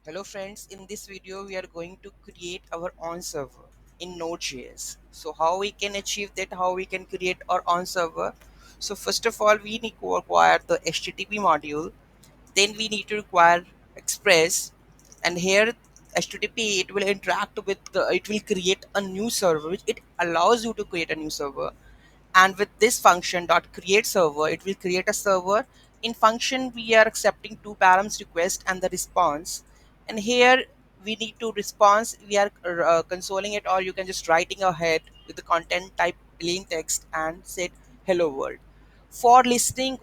Hello friends, in this video we are going to create our own server in Node.js. So how we can achieve that, how we can create our own server. So first of all we need to acquire the HTTP module, then we need to require Express, and here HTTP it will interact with it will create a new server which it allows you to create a new server, and with this function dot create server it will create a server. In function we are accepting two params request and the response, and here we need to response we are consoling it, or you can just writing ahead with the content type plain text and set hello world. For listening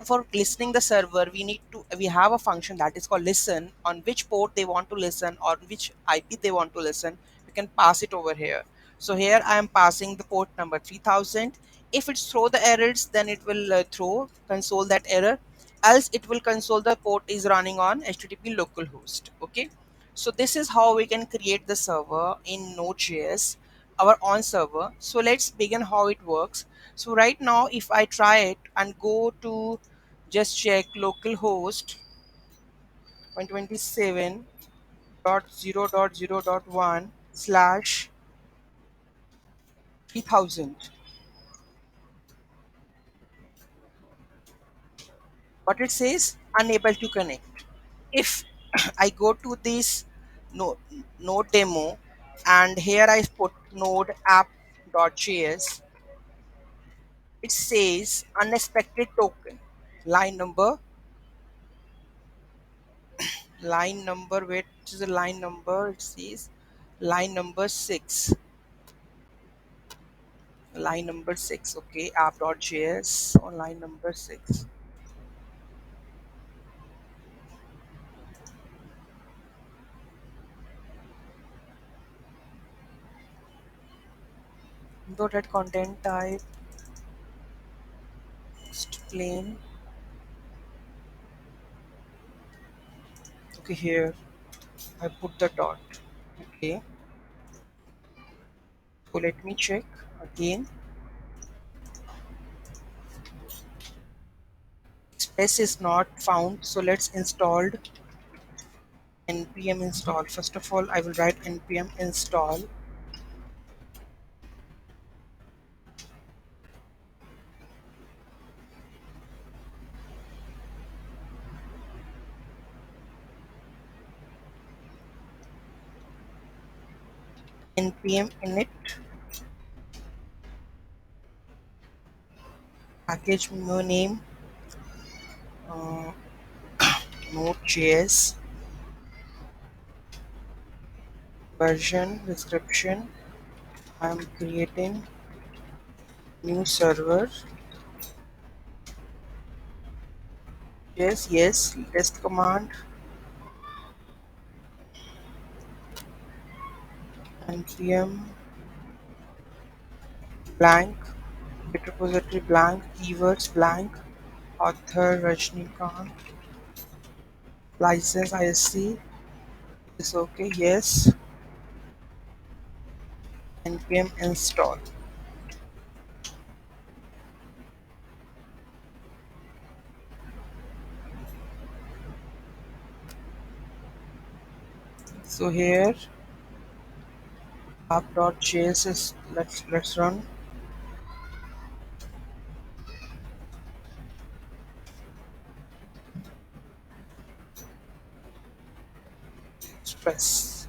the server we have a function that is called listen. On which port they want to listen or which IP they want to listen, you can pass it over here. So here I am passing the port number 3000. If it's throw the errors, then it will throw console that error, else it will console the port is running on HTTP localhost. Okay, so this is how we can create the server in Node.js, our own server. So let's begin how it works. So right now if I try it and go to just check localhost 127.0.0.1 slash 3000, but it says unable to connect. If I go to this node, node demo, and here I put node app.js, it says unexpected token. Line number, wait, which is the line number? It says line number 6. Line number 6, okay, app.js on line number 6. Dot content type, plain. Okay, here I put the dot. Okay, so let me check again. Express is not found, so let's install npm install. First of all I will write npm install npm init package name, uh, node.js version description. I am creating new server. Yes, test command, npm blank, git repository blank, keywords blank, author Rajnikant, license ISC is okay. Yes, npm install. So here app.js is, let's run Express.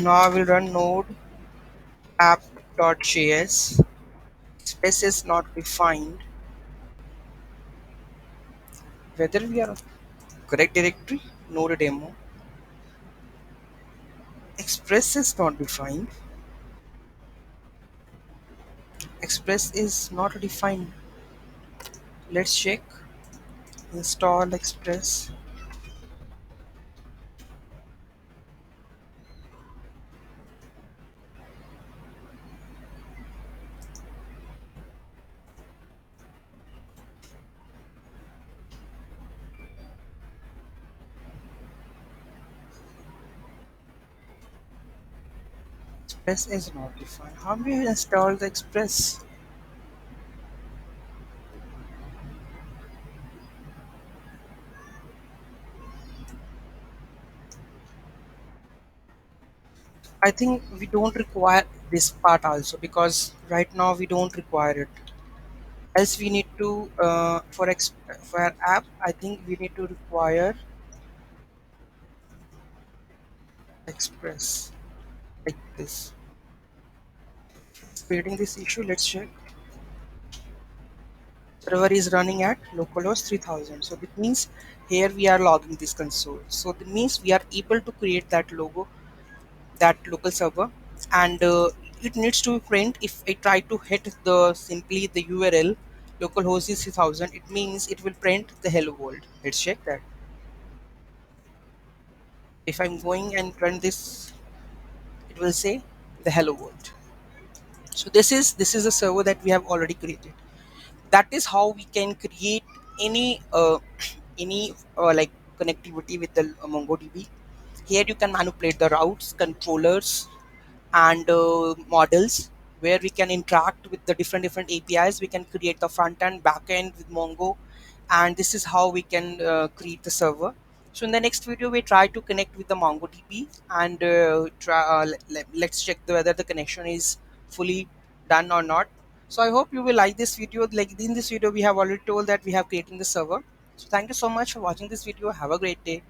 Now I will run node app.js. Express is not defined. Whether we are correct directory, node demo. Express is not defined. Express is not defined. Let's check. Install Express. Express is not defined. How do you install the Express? I think we don't require this part also, because right now we don't require it. Else we need to for our app, I think we need to require Express like this. Creating this issue, let's check. Server is running at localhost 3000. So that means here we are logging this console. So that means we are able to create that logo, that local server, and it needs to print. If I try to hit the simply the URL localhost is 3000, it means it will print the hello world. Let's check that. If I'm going and run this, it will say the hello world. So this is a server that we have already created. That is how we can create any like connectivity with the MongoDB. Here you can manipulate the routes, controllers, and models, where we can interact with the different APIs. We can create the front end, back end with Mongo, and this is how we can create the server. So in the next video, we try to connect with the MongoDB, and let's check whether the connection is fully done or not. So I hope you will like this video. Like in this video, we have already told that we have creating the server. So thank you so much for watching this video. Have a great day.